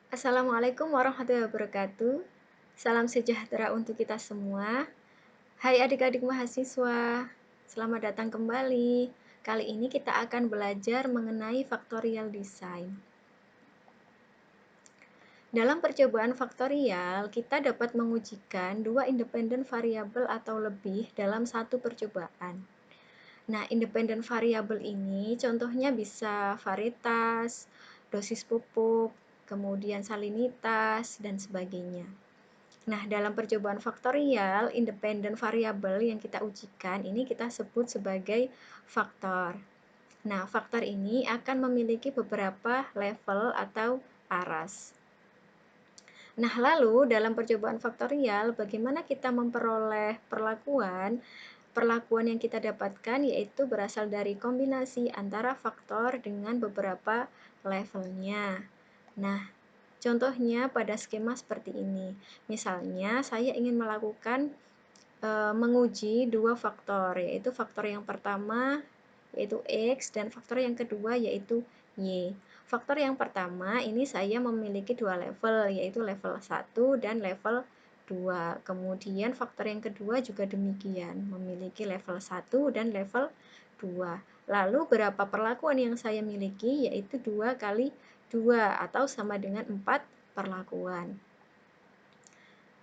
Assalamualaikum warahmatullahi wabarakatuh. Salam sejahtera untuk kita semua. Hai adik-adik mahasiswa, selamat datang kembali. Kali ini kita akan belajar mengenai faktorial design. Dalam percobaan faktorial, kita dapat mengujikan dua independen variabel atau lebih dalam satu percobaan. Nah, independen variabel ini contohnya bisa varietas, dosis pupuk, kemudian salinitas, dan sebagainya. Nah, dalam percobaan faktorial, independen variabel yang kita ujikan ini kita sebut sebagai faktor. Nah, faktor ini akan memiliki beberapa level atau aras. Nah, lalu dalam percobaan faktorial, bagaimana kita memperoleh perlakuan? Perlakuan yang kita dapatkan yaitu berasal dari kombinasi antara faktor dengan beberapa levelnya. Nah, contohnya pada skema seperti ini. Misalnya, saya ingin melakukan menguji dua faktor, yaitu faktor yang pertama yaitu X dan faktor yang kedua yaitu Y. Faktor yang pertama ini saya memiliki dua level, yaitu level 1 dan level 2. Kemudian faktor yang kedua juga demikian, memiliki level 1 dan level 2. Lalu berapa perlakuan yang saya miliki, yaitu 2 kali 2 atau sama dengan 4 perlakuan.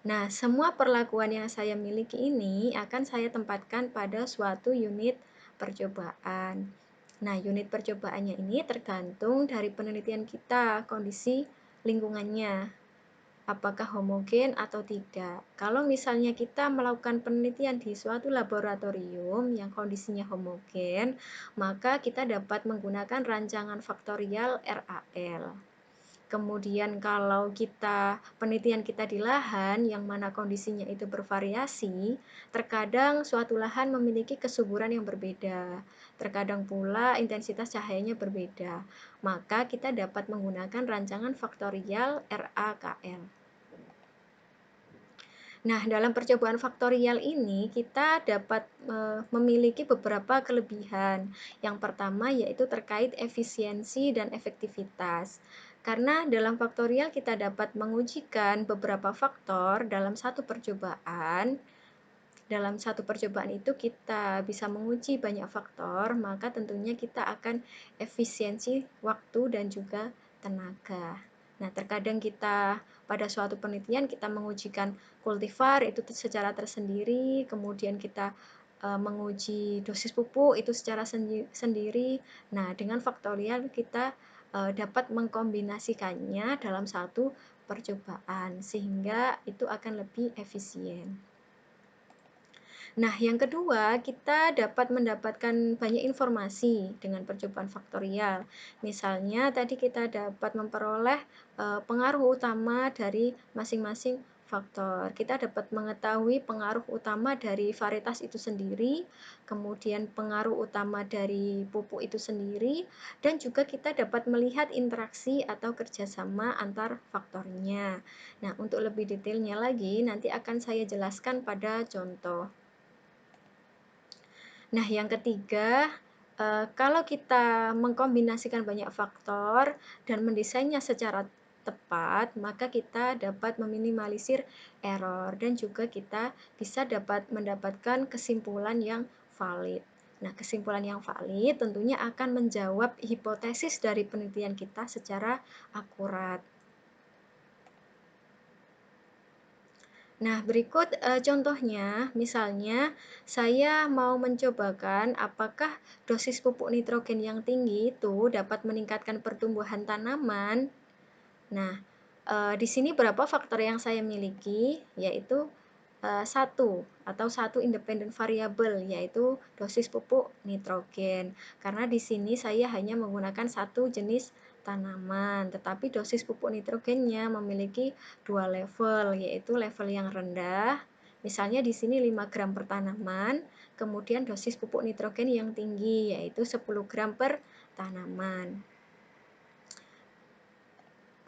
Nah, semua perlakuan yang saya miliki ini akan saya tempatkan pada suatu unit percobaan. Nah, unit percobaannya ini tergantung dari penelitian kita, kondisi lingkungannya, apakah homogen atau tidak. Kalau misalnya kita melakukan penelitian di suatu laboratorium yang kondisinya homogen, maka kita dapat menggunakan rancangan faktorial RAL. Kemudian kalau penelitian kita di lahan yang mana kondisinya itu bervariasi, terkadang suatu lahan memiliki kesuburan yang berbeda, terkadang pula intensitas cahayanya berbeda. Maka kita dapat menggunakan rancangan faktorial RAKL. Nah, dalam percobaan faktorial ini kita dapat memiliki beberapa kelebihan. Yang pertama yaitu terkait efisiensi dan efektivitas. Karena dalam faktorial kita dapat mengujikan beberapa faktor dalam satu percobaan. Dalam satu percobaan itu kita bisa menguji banyak faktor, maka tentunya kita akan efisiensi waktu dan juga tenaga. Nah, terkadang kita pada suatu penelitian kita mengujikan kultivar itu secara tersendiri, kemudian kita menguji dosis pupuk itu secara sendiri. Nah, dengan faktorial kita dapat mengkombinasikannya dalam satu percobaan sehingga itu akan lebih efisien. Nah, yang kedua, kita dapat mendapatkan banyak informasi dengan percobaan faktorial. Misalnya, tadi kita dapat memperoleh pengaruh utama dari masing-masing faktor. Kita dapat mengetahui pengaruh utama dari varietas itu sendiri, kemudian pengaruh utama dari pupuk itu sendiri, dan juga kita dapat melihat interaksi atau kerjasama antar faktornya. Nah, untuk lebih detailnya lagi, nanti akan saya jelaskan pada contoh. Nah, yang ketiga, kalau kita mengkombinasikan banyak faktor dan mendesainnya secara tepat, maka kita dapat meminimalisir error dan juga kita bisa dapat mendapatkan kesimpulan yang valid. Nah, kesimpulan yang valid tentunya akan menjawab hipotesis dari penelitian kita secara akurat. Nah, berikut contohnya, misalnya saya mau mencobakan apakah dosis pupuk nitrogen yang tinggi itu dapat meningkatkan pertumbuhan tanaman. Nah, di sini berapa faktor yang saya miliki, yaitu satu atau satu independen variabel, yaitu dosis pupuk nitrogen. Karena di sini saya hanya menggunakan satu jenis tanaman, tetapi dosis pupuk nitrogennya memiliki dua level, yaitu level yang rendah, misalnya di sini 5 gram per tanaman, kemudian dosis pupuk nitrogen yang tinggi, yaitu 10 gram per tanaman.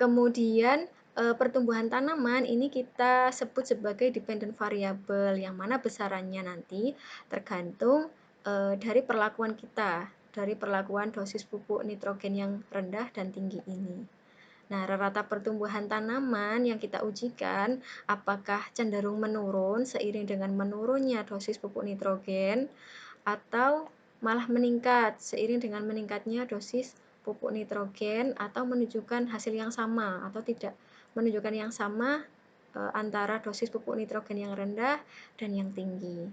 Kemudian pertumbuhan tanaman ini kita sebut sebagai dependent variable, yang mana besarannya nanti tergantung dari perlakuan kita, dari perlakuan dosis pupuk nitrogen yang rendah dan tinggi ini. Nah, rata pertumbuhan tanaman yang kita ujikan apakah cenderung menurun seiring dengan menurunnya dosis pupuk nitrogen atau malah meningkat seiring dengan meningkatnya dosis pupuk nitrogen atau menunjukkan hasil yang sama atau tidak menunjukkan yang sama antara dosis pupuk nitrogen yang rendah dan yang tinggi.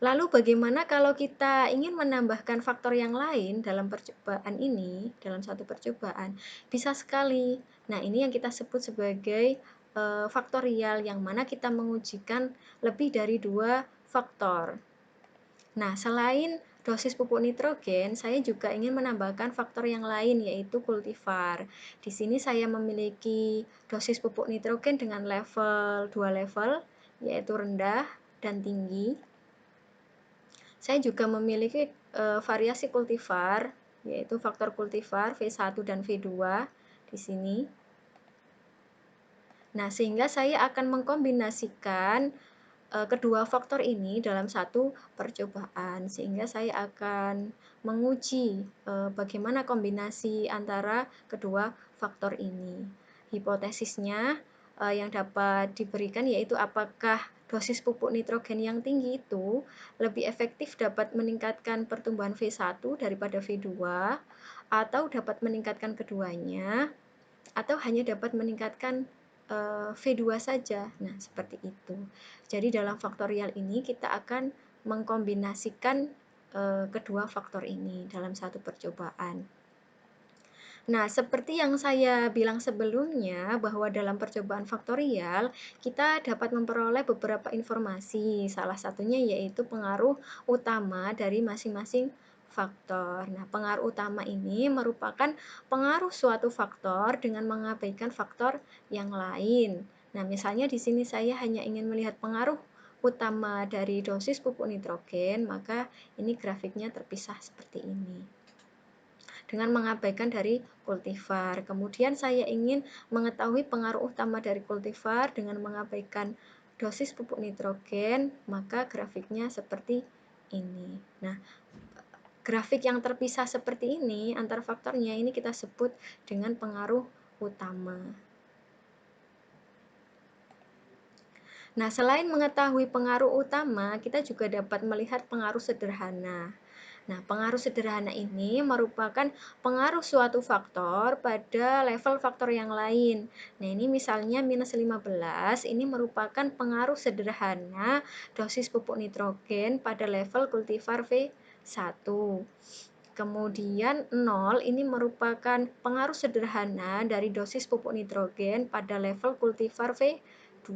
Lalu bagaimana kalau kita ingin menambahkan faktor yang lain dalam percobaan ini, dalam satu percobaan? Bisa sekali. Nah, ini yang kita sebut sebagai faktorial, yang mana kita mengujikan lebih dari 2 faktor. Nah, selain dosis pupuk nitrogen, saya juga ingin menambahkan faktor yang lain, yaitu kultivar. Di sini saya memiliki dosis pupuk nitrogen dengan level 2 level, yaitu rendah dan tinggi. Saya juga memiliki variasi kultivar, yaitu faktor kultivar V1 dan V2 di sini. Nah, sehingga saya akan mengkombinasikan kedua faktor ini dalam satu percobaan, sehingga saya akan menguji bagaimana kombinasi antara kedua faktor ini. Hipotesisnya yang dapat diberikan yaitu apakah dosis pupuk nitrogen yang tinggi itu lebih efektif dapat meningkatkan pertumbuhan V1 daripada V2 atau dapat meningkatkan keduanya atau hanya dapat meningkatkan V2 saja. Nah, seperti itu. Jadi dalam faktorial ini kita akan mengkombinasikan kedua faktor ini dalam satu percobaan. Nah, seperti yang saya bilang sebelumnya, bahwa dalam percobaan faktorial kita dapat memperoleh beberapa informasi. Salah satunya yaitu pengaruh utama dari masing-masing faktor. Nah, pengaruh utama ini merupakan pengaruh suatu faktor dengan mengabaikan faktor yang lain. Nah, misalnya di sini saya hanya ingin melihat pengaruh utama dari dosis pupuk nitrogen, maka ini grafiknya terpisah seperti ini dengan mengabaikan dari kultivar. Kemudian saya ingin mengetahui pengaruh utama dari kultivar dengan mengabaikan dosis pupuk nitrogen, maka grafiknya seperti ini. Nah, grafik yang terpisah seperti ini antar faktornya ini kita sebut dengan pengaruh utama. Nah, selain mengetahui pengaruh utama, kita juga dapat melihat pengaruh sederhana. Nah, pengaruh sederhana ini merupakan pengaruh suatu faktor pada level faktor yang lain. Nah, ini misalnya minus 15, ini merupakan pengaruh sederhana dosis pupuk nitrogen pada level kultivar V1. Kemudian 0 ini merupakan pengaruh sederhana dari dosis pupuk nitrogen pada level kultivar V2.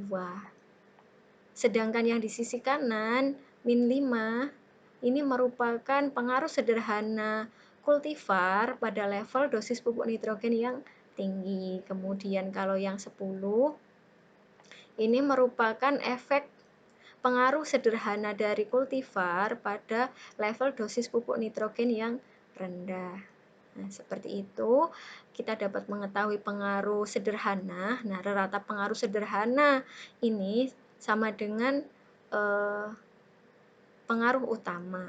Sedangkan yang di sisi kanan, min 5, ini merupakan pengaruh sederhana kultivar pada level dosis pupuk nitrogen yang tinggi. Kemudian kalau yang 10, ini merupakan efek pengaruh sederhana dari kultivar pada level dosis pupuk nitrogen yang rendah. Nah, seperti itu kita dapat mengetahui pengaruh sederhana. Nah, rata pengaruh sederhana ini sama dengan pengaruh utama.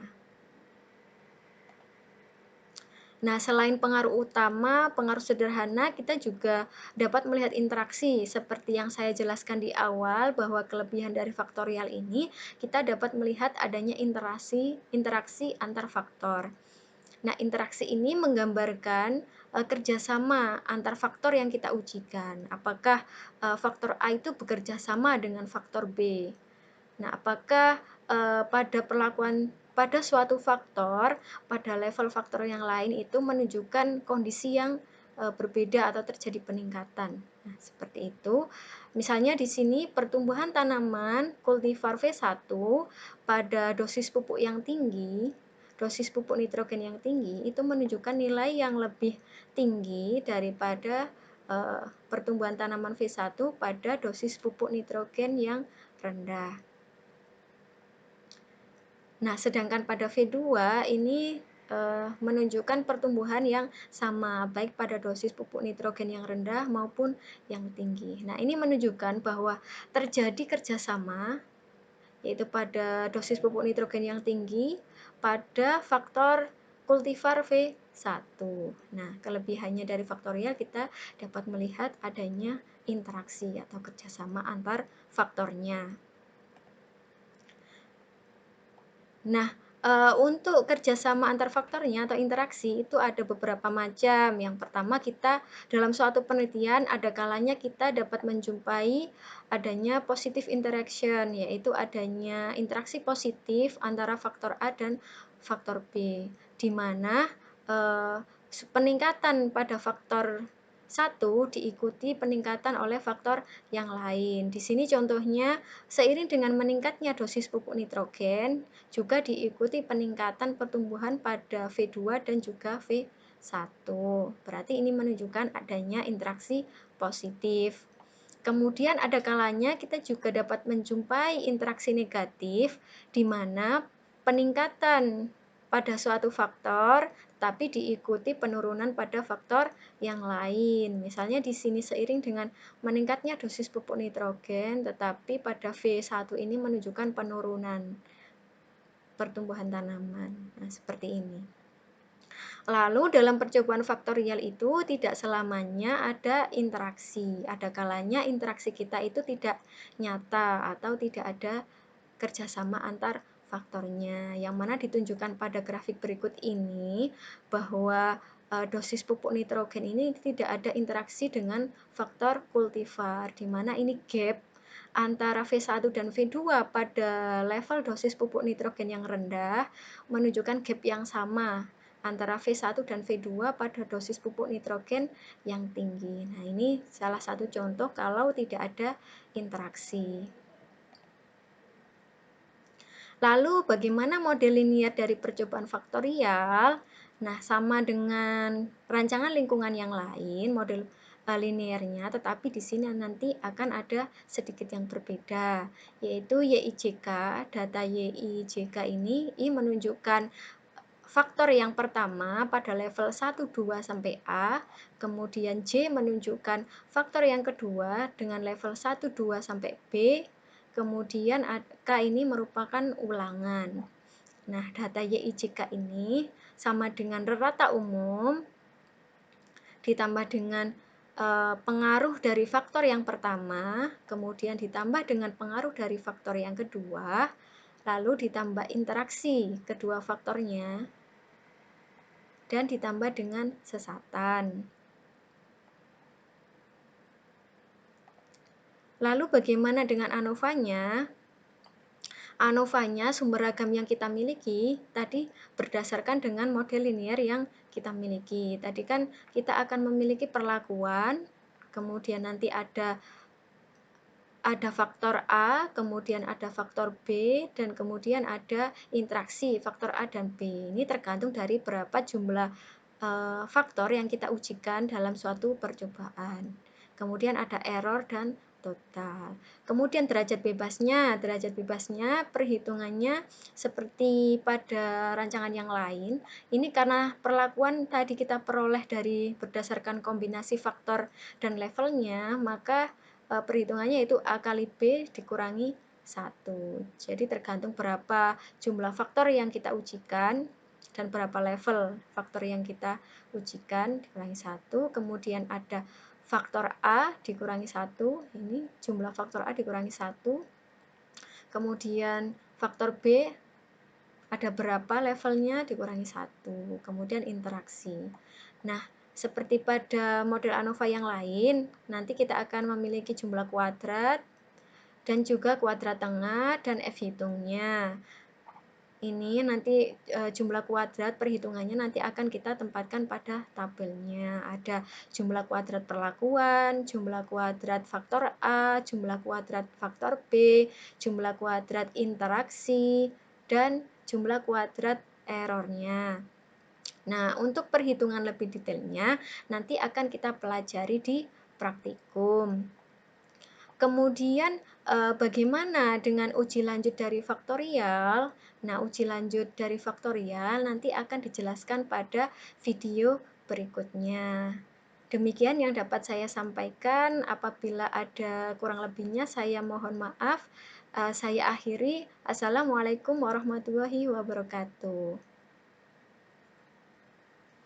Nah, selain pengaruh utama, pengaruh sederhana, kita juga dapat melihat interaksi seperti yang saya jelaskan di awal, bahwa kelebihan dari faktorial ini kita dapat melihat adanya interaksi antar faktor. Nah, interaksi ini menggambarkan kerjasama antar faktor yang kita ujikan. Apakah faktor A itu bekerja sama dengan faktor B? Nah, apakah pada suatu faktor, pada level faktor yang lain itu menunjukkan kondisi yang berbeda atau terjadi peningkatan. Nah, seperti itu. Misalnya di sini pertumbuhan tanaman kultivar V1 pada dosis pupuk yang tinggi, dosis pupuk nitrogen yang tinggi itu menunjukkan nilai yang lebih tinggi daripada pertumbuhan tanaman V1 pada dosis pupuk nitrogen yang rendah. Nah, sedangkan pada V2 ini menunjukkan pertumbuhan yang sama, baik pada dosis pupuk nitrogen yang rendah maupun yang tinggi. Nah, ini menunjukkan bahwa terjadi kerjasama, yaitu pada dosis pupuk nitrogen yang tinggi, pada faktor kultivar V1 satu. Nah, kelebihannya dari faktorial kita dapat melihat adanya interaksi atau kerjasama antar faktornya. Nah, untuk kerjasama antar faktornya atau interaksi itu ada beberapa macam. Yang pertama, kita dalam suatu penelitian ada kalanya kita dapat menjumpai adanya positive interaction, yaitu adanya interaksi positif antara faktor A dan faktor B, di mana peningkatan pada faktor satu diikuti peningkatan oleh faktor yang lain. Di sini contohnya, seiring dengan meningkatnya dosis pupuk nitrogen, juga diikuti peningkatan pertumbuhan pada V2 dan juga V1. Berarti ini menunjukkan adanya interaksi positif. Kemudian ada kalanya kita juga dapat menjumpai interaksi negatif, di mana peningkatan pada suatu faktor tapi diikuti penurunan pada faktor yang lain. Misalnya di sini seiring dengan meningkatnya dosis pupuk nitrogen, tetapi pada V1 ini menunjukkan penurunan pertumbuhan tanaman. Nah, seperti ini. Lalu dalam percobaan faktorial itu tidak selamanya ada interaksi. Ada kalanya interaksi kita itu tidak nyata atau tidak ada kerjasama antar faktornya, yang mana ditunjukkan pada grafik berikut ini bahwa dosis pupuk nitrogen ini tidak ada interaksi dengan faktor kultivar, di mana ini gap antara V1 dan V2 pada level dosis pupuk nitrogen yang rendah menunjukkan gap yang sama antara V1 dan V2 pada dosis pupuk nitrogen yang tinggi. Nah, ini salah satu contoh kalau tidak ada interaksi. Lalu bagaimana model linier dari percobaan faktorial? Nah, sama dengan rancangan lingkungan yang lain, model linearnya, tetapi di sini nanti akan ada sedikit yang berbeda, yaitu YIJK, data YIJK ini menunjukkan faktor yang pertama pada level 1, 2 sampai A, kemudian J menunjukkan faktor yang kedua dengan level 1, 2 sampai B, kemudian K ini merupakan ulangan. Nah, data YIJK ini sama dengan rata umum ditambah dengan pengaruh dari faktor yang pertama, kemudian ditambah dengan pengaruh dari faktor yang kedua, lalu ditambah interaksi kedua faktornya, dan ditambah dengan sesatan. Lalu bagaimana dengan ANOVA-nya? ANOVA-nya sumber ragam yang kita miliki tadi berdasarkan dengan model linear yang kita miliki. Tadi kan kita akan memiliki perlakuan, kemudian nanti ada faktor A, kemudian ada faktor B, dan kemudian ada interaksi faktor A dan B. Ini tergantung dari berapa jumlah faktor yang kita ujikan dalam suatu percobaan. Kemudian ada error dan total. Kemudian derajat bebasnya perhitungannya seperti pada rancangan yang lain. Ini karena perlakuan tadi kita peroleh dari berdasarkan kombinasi faktor dan levelnya, maka perhitungannya itu A kali B dikurangi 1. Jadi tergantung berapa jumlah faktor yang kita ujikan dan berapa level faktor yang kita ujikan dikurangi 1. Kemudian ada faktor A dikurangi 1. Ini jumlah faktor A dikurangi 1. Kemudian faktor B ada berapa levelnya dikurangi 1. Kemudian interaksi. Nah, seperti pada model ANOVA yang lain, nanti kita akan memiliki jumlah kuadrat dan juga kuadrat tengah dan F hitungnya. Ini nanti jumlah kuadrat perhitungannya nanti akan kita tempatkan pada tabelnya. Ada jumlah kuadrat perlakuan, jumlah kuadrat faktor A, jumlah kuadrat faktor B, jumlah kuadrat interaksi, dan jumlah kuadrat errornya. Nah, untuk perhitungan lebih detailnya nanti akan kita pelajari di praktikum. Kemudian bagaimana dengan uji lanjut dari faktorial? Nah, uji lanjut dari faktorial nanti akan dijelaskan pada video berikutnya. Demikian yang dapat saya sampaikan. Apabila ada kurang lebihnya saya mohon maaf. Saya akhiri. Assalamualaikum warahmatullahi wabarakatuh.